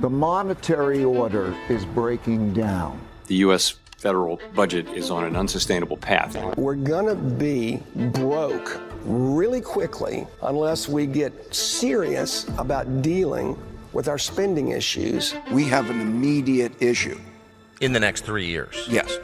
The monetary order is breaking down. The U.S. federal budget is on an unsustainable path. We're gonna be broke really quickly unless we get serious about dealing with our spending issues. We have an immediate issue. In the next 3 years. Yes.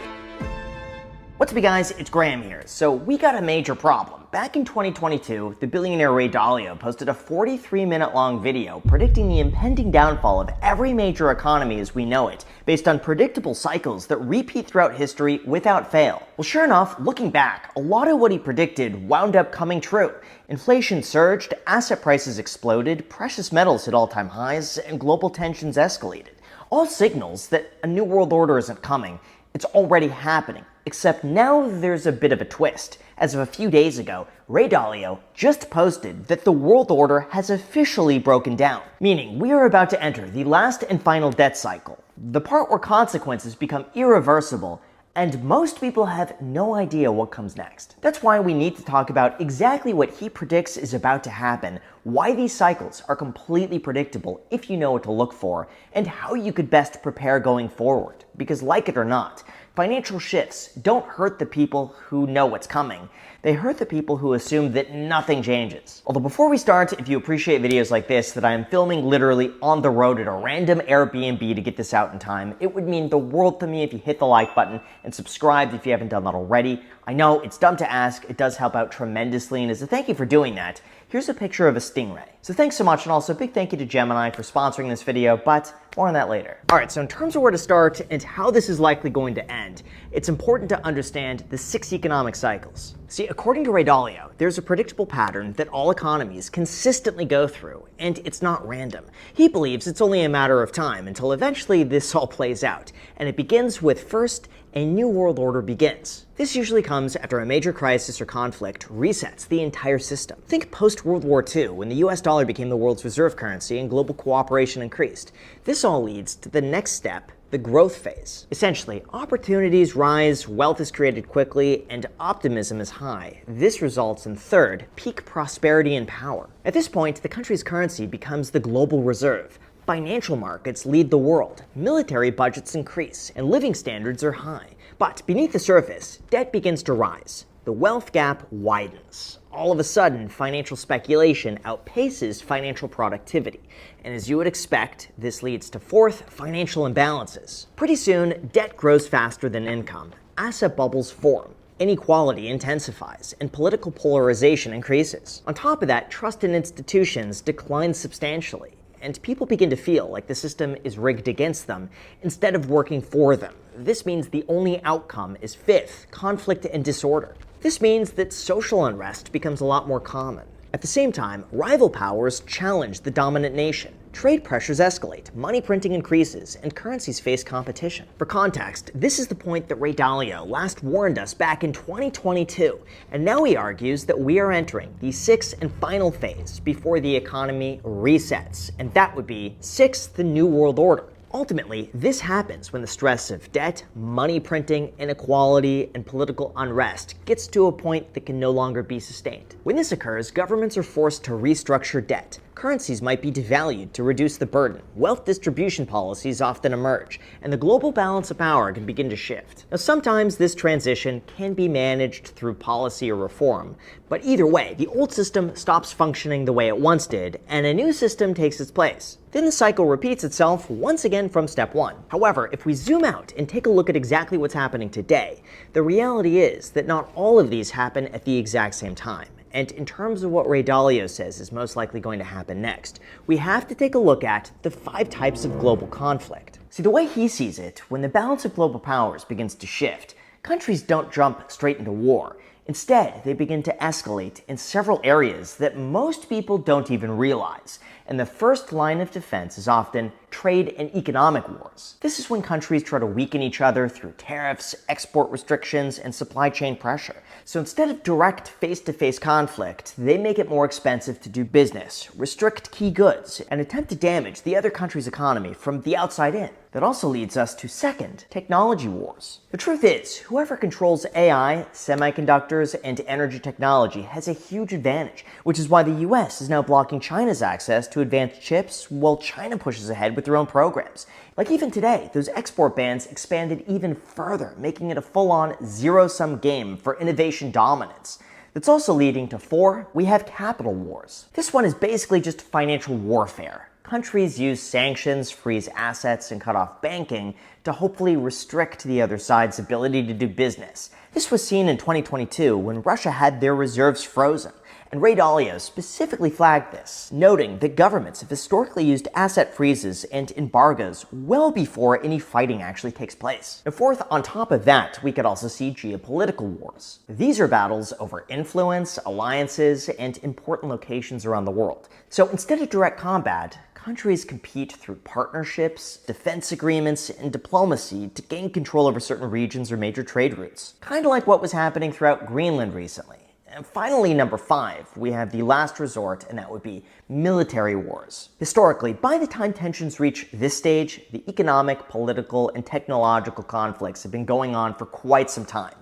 What's up, you guys? It's Graham here. So we got a major problem. Back in 2022, the billionaire Ray Dalio posted a 43-minute long video predicting the impending downfall of every major economy as we know it, based on predictable cycles that repeat throughout history without fail. Well, sure enough, looking back, a lot of what he predicted wound up coming true. Inflation surged, asset prices exploded, precious metals hit all-time highs, and global tensions escalated. All signals that a new world order isn't coming. It's already happening. Except now there's a bit of a twist. As of a few days ago, Ray Dalio just posted that the world order has officially broken down, meaning we are about to enter the last and final debt cycle, the part where consequences become irreversible, and most people have no idea what comes next. That's why we need to talk about exactly what he predicts is about to happen, why these cycles are completely predictable if you know what to look for, and how you could best prepare going forward. Because like it or not, financial shifts don't hurt the people who know what's coming. They hurt the people who assume that nothing changes. Although before we start, if you appreciate videos like this that I am filming literally on the road at a random Airbnb to get this out in time, it would mean the world to me if you hit the like button and subscribe if you haven't done that already. I know it's dumb to ask, it does help out tremendously, and as a thank you for doing that, here's a picture of a stingray. So thanks so much, and also a big thank you to Gemini for sponsoring this video, but more on that later. Alright, so in terms of where to start and how this is likely going to end, it's important to understand the 6 economic cycles. See, according to Ray Dalio, there's a predictable pattern that all economies consistently go through, and it's not random. He believes it's only a matter of time until eventually this all plays out, and it begins with first, a new world order begins. This usually comes after a major crisis or conflict resets the entire system. Think post-World War II, when the US dollar became the world's reserve currency and global cooperation increased. This all leads to the next step, the growth phase. Essentially, opportunities rise, wealth is created quickly, and optimism is high. This results in third, peak prosperity and power. At this point, the country's currency becomes the global reserve. Financial markets lead the world, military budgets increase, and living standards are high. But beneath the surface, debt begins to rise. The wealth gap widens. All of a sudden, financial speculation outpaces financial productivity. And as you would expect, this leads to fourth, financial imbalances. Pretty soon, debt grows faster than income. Asset bubbles form. Inequality intensifies, and political polarization increases. On top of that, trust in institutions declines substantially, and people begin to feel like the system is rigged against them instead of working for them. This means the only outcome is fifth, conflict and disorder. This means that social unrest becomes a lot more common. At the same time, rival powers challenge the dominant nation. Trade pressures escalate, money printing increases, and currencies face competition. For context, this is the point that Ray Dalio last warned us back in 2022, and now he argues that we are entering the 6th and final phase before the economy resets, and that would be 6, the New World Order. Ultimately, this happens when the stress of debt, money printing, inequality, and political unrest gets to a point that can no longer be sustained. When this occurs, governments are forced to restructure debt. Currencies might be devalued to reduce the burden. Wealth distribution policies often emerge, and the global balance of power can begin to shift. Now, sometimes this transition can be managed through policy or reform, but either way, the old system stops functioning the way it once did, and a new system takes its place. Then the cycle repeats itself once again from step 1. However, if we zoom out and take a look at exactly what's happening today, the reality is that not all of these happen at the exact same time. And in terms of what Ray Dalio says is most likely going to happen next, we have to take a look at the 5 types of global conflict. See, the way he sees it, when the balance of global powers begins to shift, countries don't jump straight into war. Instead, they begin to escalate in several areas that most people don't even realize. And the first line of defense is often trade and economic wars. This is when countries try to weaken each other through tariffs, export restrictions, and supply chain pressure. So instead of direct face-to-face conflict, they make it more expensive to do business, restrict key goods, and attempt to damage the other country's economy from the outside in. That also leads us to second, technology wars. The truth is, whoever controls AI, semiconductors, and energy technology has a huge advantage, which is why the US is now blocking China's access to to advanced chips, while China pushes ahead with their own programs. Like even today, those export bans expanded even further, making it a full-on zero-sum game for innovation dominance. That's also leading to 4, we have capital wars. This one is basically just financial warfare. Countries use sanctions, freeze assets, and cut off banking to hopefully restrict the other side's ability to do business. This was seen in 2022 when Russia had their reserves frozen. And Ray Dalio specifically flagged this, noting that governments have historically used asset freezes and embargoes well before any fighting actually takes place. And 4th, on top of that, we could also see geopolitical wars. These are battles over influence, alliances, and important locations around the world. So instead of direct combat, countries compete through partnerships, defense agreements, and diplomacy to gain control over certain regions or major trade routes. Kind of like what was happening throughout Greenland recently. And finally, number 5, we have the last resort, and that would be military wars. Historically, by the time tensions reach this stage, the economic, political, and technological conflicts have been going on for quite some time.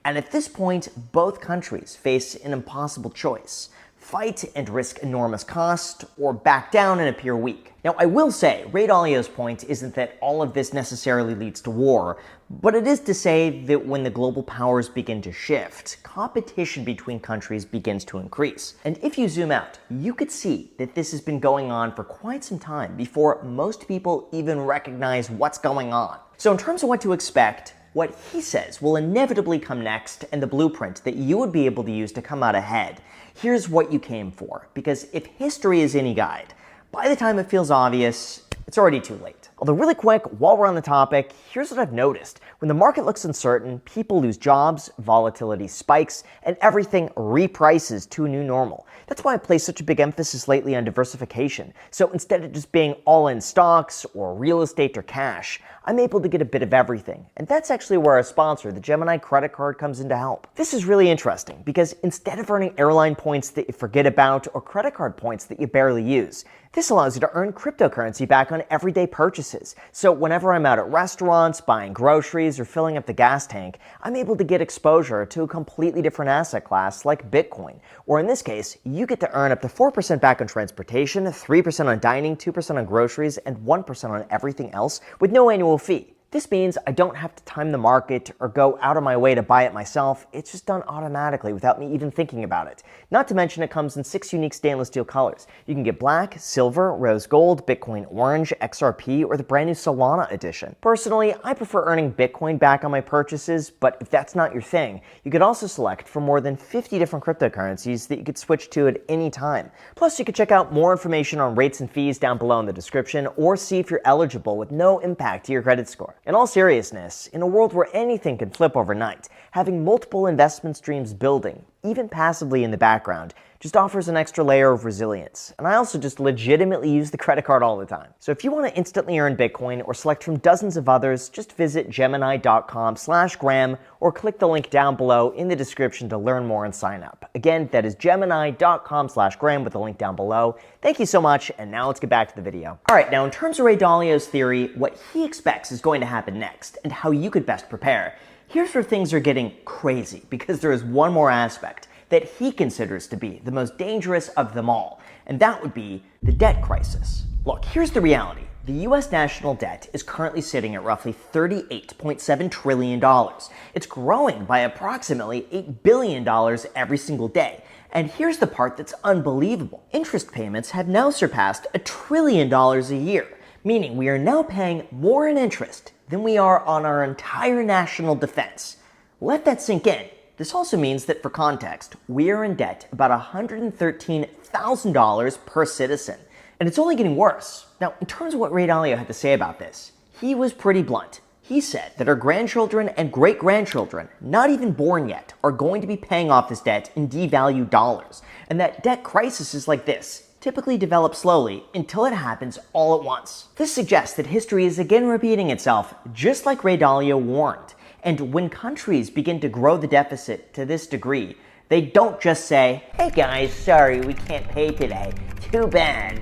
And at this point, both countries face an impossible choice: fight and risk enormous cost, or back down and appear weak. Now, I will say, Ray Dalio's point isn't that all of this necessarily leads to war, but it is to say that when the global powers begin to shift, competition between countries begins to increase. And if you zoom out, you could see that this has been going on for quite some time before most people even recognize what's going on. So in terms of what to expect, what he says will inevitably come next, and the blueprint that you would be able to use to come out ahead, here's what you came for. Because if history is any guide, by the time it feels obvious, it's already too late. Although really quick, while we're on the topic, here's what I've noticed. When the market looks uncertain, people lose jobs, volatility spikes, and everything reprices to a new normal. That's why I place such a big emphasis lately on diversification. So instead of just being all in stocks or real estate or cash, I'm able to get a bit of everything. And that's actually where our sponsor, the Gemini credit card, comes in to help. This is really interesting because instead of earning airline points that you forget about or credit card points that you barely use, this allows you to earn cryptocurrency back on everyday purchases. So whenever I'm out at restaurants, buying groceries, or filling up the gas tank, I'm able to get exposure to a completely different asset class like Bitcoin. Or in this case, you get to earn up to 4% back on transportation, 3% on dining, 2% on groceries, and 1% on everything else with no annual fee. This means I don't have to time the market or go out of my way to buy it myself. It's just done automatically without me even thinking about it. Not to mention it comes in 6 unique stainless steel colors. You can get black, silver, rose gold, Bitcoin orange, XRP, or the brand new Solana edition. Personally, I prefer earning Bitcoin back on my purchases, but if that's not your thing, you could also select from more than 50 different cryptocurrencies that you could switch to at any time. Plus, you can check out more information on rates and fees down below in the description, or see if you're eligible with no impact to your credit score. In all seriousness, in a world where anything can flip overnight, having multiple investment streams building, even passively in the background, just offers an extra layer of resilience. And I also just legitimately use the credit card all the time. So if you want to instantly earn Bitcoin or select from dozens of others, just visit gemini.com/Graham or click the link down below in the description to learn more and sign up. Again, that is gemini.com/Graham with the link down below. Thank you so much, and now let's get back to the video. All right, now in terms of Ray Dalio's theory, what he expects is going to happen next and how you could best prepare. Here's where things are getting crazy, because there is one more aspect that he considers to be the most dangerous of them all, and that would be the debt crisis. Look, here's the reality. The U.S. national debt is currently sitting at roughly $38.7 trillion. It's growing by approximately $8 billion every single day. And here's the part that's unbelievable. Interest payments have now surpassed $1 trillion a year, meaning we are now paying more in interest than we are on our entire national defense. Let that sink in. This also means that, for context, we are in debt about $113,000 per citizen. And it's only getting worse. Now, in terms of what Ray Dalio had to say about this, he was pretty blunt. He said that our grandchildren and great-grandchildren, not even born yet, are going to be paying off this debt in devalued dollars, and that debt crises like this typically develop slowly until it happens all at once. This suggests that history is again repeating itself, just like Ray Dalio warned. And when countries begin to grow the deficit to this degree, they don't just say, "Hey guys, sorry, we can't pay today. Too bad."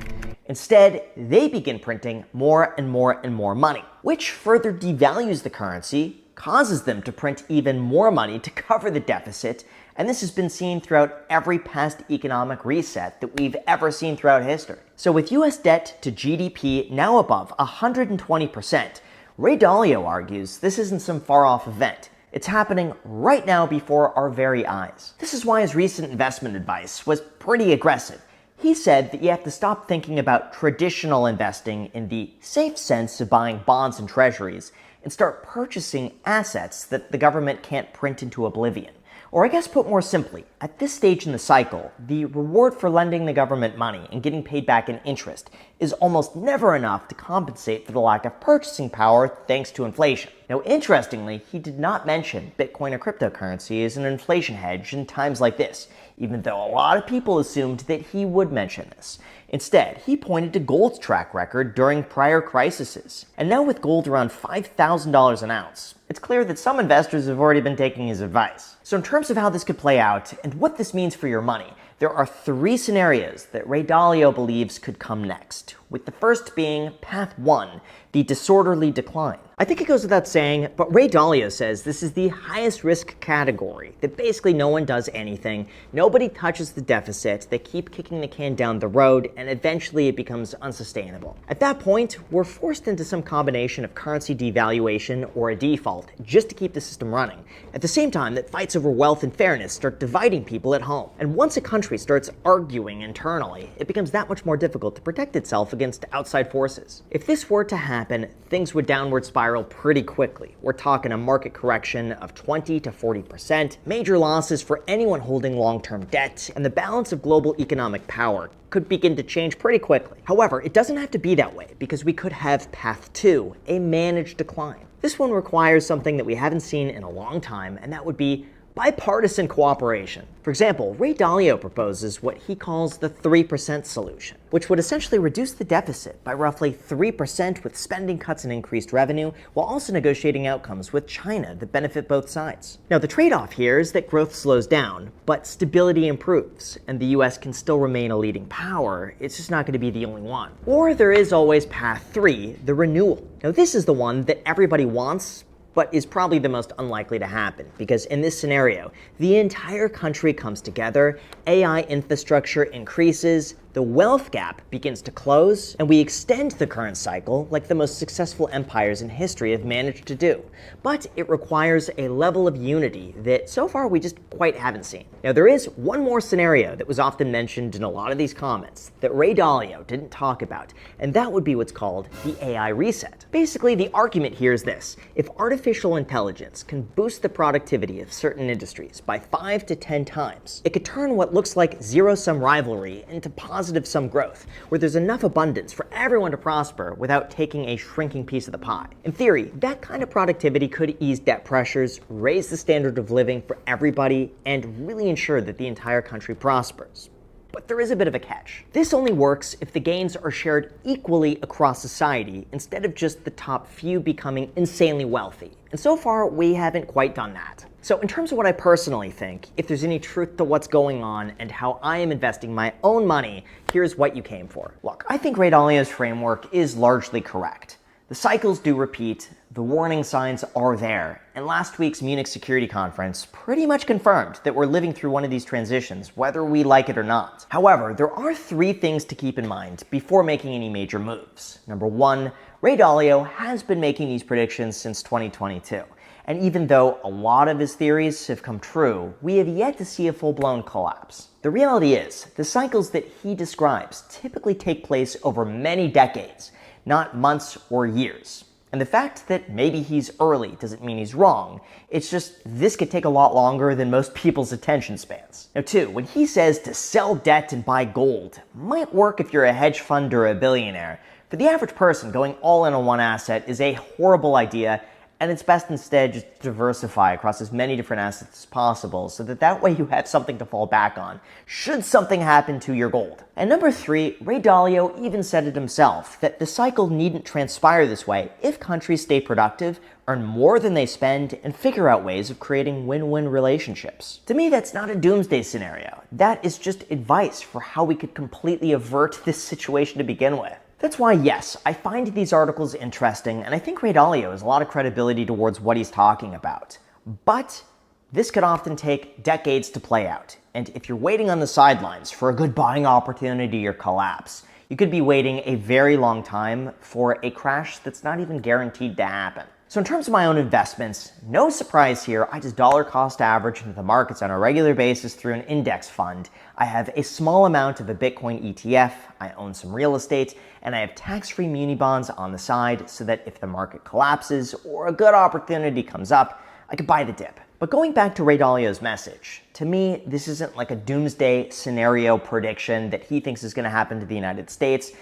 Instead, they begin printing more and more and more money, which further devalues the currency, causes them to print even more money to cover the deficit, and this has been seen throughout every past economic reset that we've ever seen throughout history. So with US debt to GDP now above 120%, Ray Dalio argues this isn't some far-off event. It's happening right now before our very eyes. This is why his recent investment advice was pretty aggressive. He said that you have to stop thinking about traditional investing in the safe sense of buying bonds and treasuries and start purchasing assets that the government can't print into oblivion. Or I guess put more simply, at this stage in the cycle, the reward for lending the government money and getting paid back in interest is almost never enough to compensate for the lack of purchasing power thanks to inflation. Now, interestingly, he did not mention Bitcoin or cryptocurrency as an inflation hedge in times like this, even though a lot of people assumed that he would mention this. Instead, he pointed to gold's track record during prior crises. And now with gold around $5,000 an ounce, it's clear that some investors have already been taking his advice. So in terms of how this could play out and what this means for your money, there are 3 scenarios that Ray Dalio believes could come next, with the first being Path 1, the disorderly decline. I think it goes without saying, but Ray Dalio says this is the highest risk category, that basically no one does anything, nobody touches the deficit, they keep kicking the can down the road, and eventually it becomes unsustainable. At that point, we're forced into some combination of currency devaluation or a default, just to keep the system running, at the same time that fights over wealth and fairness start dividing people at home. And once a country starts arguing internally, it becomes that much more difficult to protect itself against outside forces. If this were to happen, things would downward spiral pretty quickly. We're talking a market correction of 20 to 40%, major losses for anyone holding long-term debt, and the balance of global economic power could begin to change pretty quickly. However, it doesn't have to be that way, because we could have Path 2, a managed decline. This one requires something that we haven't seen in a long time, and that would be bipartisan cooperation. For example, Ray Dalio proposes what he calls the 3% solution, which would essentially reduce the deficit by roughly 3% with spending cuts and increased revenue, while also negotiating outcomes with China that benefit both sides. Now, the trade-off here is that growth slows down, but stability improves, and the US can still remain a leading power. It's just not going to be the only one. Or there is always Path 3, the renewal. Now, this is the one that everybody wants, but is probably the most unlikely to happen, because in this scenario, the entire country comes together, AI infrastructure increases, the wealth gap begins to close, and we extend the current cycle like the most successful empires in history have managed to do. But it requires a level of unity that so far we just quite haven't seen. Now, there is one more scenario that was often mentioned in a lot of these comments that Ray Dalio didn't talk about, and that would be what's called the AI reset. Basically, the argument here is this: if artificial intelligence can boost the productivity of certain industries by 5 to 10 times, it could turn what looks like zero-sum rivalry into positive-sum growth, where there's enough abundance for everyone to prosper without taking a shrinking piece of the pie. In theory, that kind of productivity could ease debt pressures, raise the standard of living for everybody, and really ensure that the entire country prospers. But there is a bit of a catch. This only works if the gains are shared equally across society instead of just the top few becoming insanely wealthy. And so far, we haven't quite done that. So in terms of what I personally think, if there's any truth to what's going on and how I am investing my own money, here's what you came for. Look, I think Ray Dalio's framework is largely correct. The cycles do repeat, the warning signs are there, and last week's Munich Security Conference pretty much confirmed that we're living through one of these transitions, whether we like it or not. However, there are 3 things to keep in mind before making any major moves. Number 1, Ray Dalio has been making these predictions since 2022. And even though a lot of his theories have come true, we have yet to see a full-blown collapse. The reality is, the cycles that he describes typically take place over many decades, not months or years. And the fact that maybe he's early doesn't mean he's wrong. It's just this could take a lot longer than most people's attention spans. Now 2, when he says to sell debt and buy gold, might work if you're a hedge fund or a billionaire. For the average person, going all in on one asset is a horrible idea, and it's best instead just to diversify across as many different assets as possible so that way you have something to fall back on should something happen to your gold. And number 3, Ray Dalio even said it himself, that the cycle needn't transpire this way if countries stay productive, earn more than they spend, and figure out ways of creating win-win relationships. To me, that's not a doomsday scenario. That is just advice for how we could completely avert this situation to begin with. That's why, yes, I find these articles interesting, and I think Ray Dalio has a lot of credibility towards what he's talking about. But this could often take decades to play out, and if you're waiting on the sidelines for a good buying opportunity or collapse, You could be waiting a very long time for a crash that's not even guaranteed to happen. So in terms of my own investments, no surprise here, I just dollar cost average into the markets on a regular basis through an index fund. I have a small amount of a Bitcoin ETF, I own some real estate, and I have tax-free muni bonds on the side so that if the market collapses or a good opportunity comes up, I could buy the dip. But going back to Ray Dalio's message, to me, this isn't like a doomsday scenario prediction that he thinks is going to happen to the United States.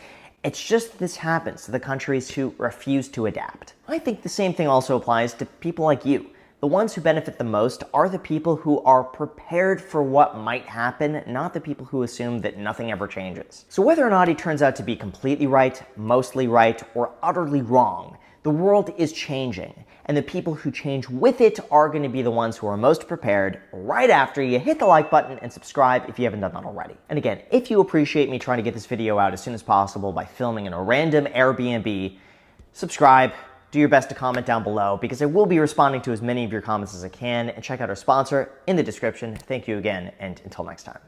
It's just this happens to the countries who refuse to adapt. I think the same thing also applies to people like you. The ones who benefit the most are the people who are prepared for what might happen, not the people who assume that nothing ever changes. So whether or not he turns out to be completely right, mostly right, or utterly wrong, the world is changing, and the people who change with it are going to be the ones who are most prepared right after you hit the like button and subscribe if you haven't done that already. And again, if you appreciate me trying to get this video out as soon as possible by filming in a random Airbnb, subscribe, do your best to comment down below because I will be responding to as many of your comments as I can, and check out our sponsor in the description. Thank you again, and until next time.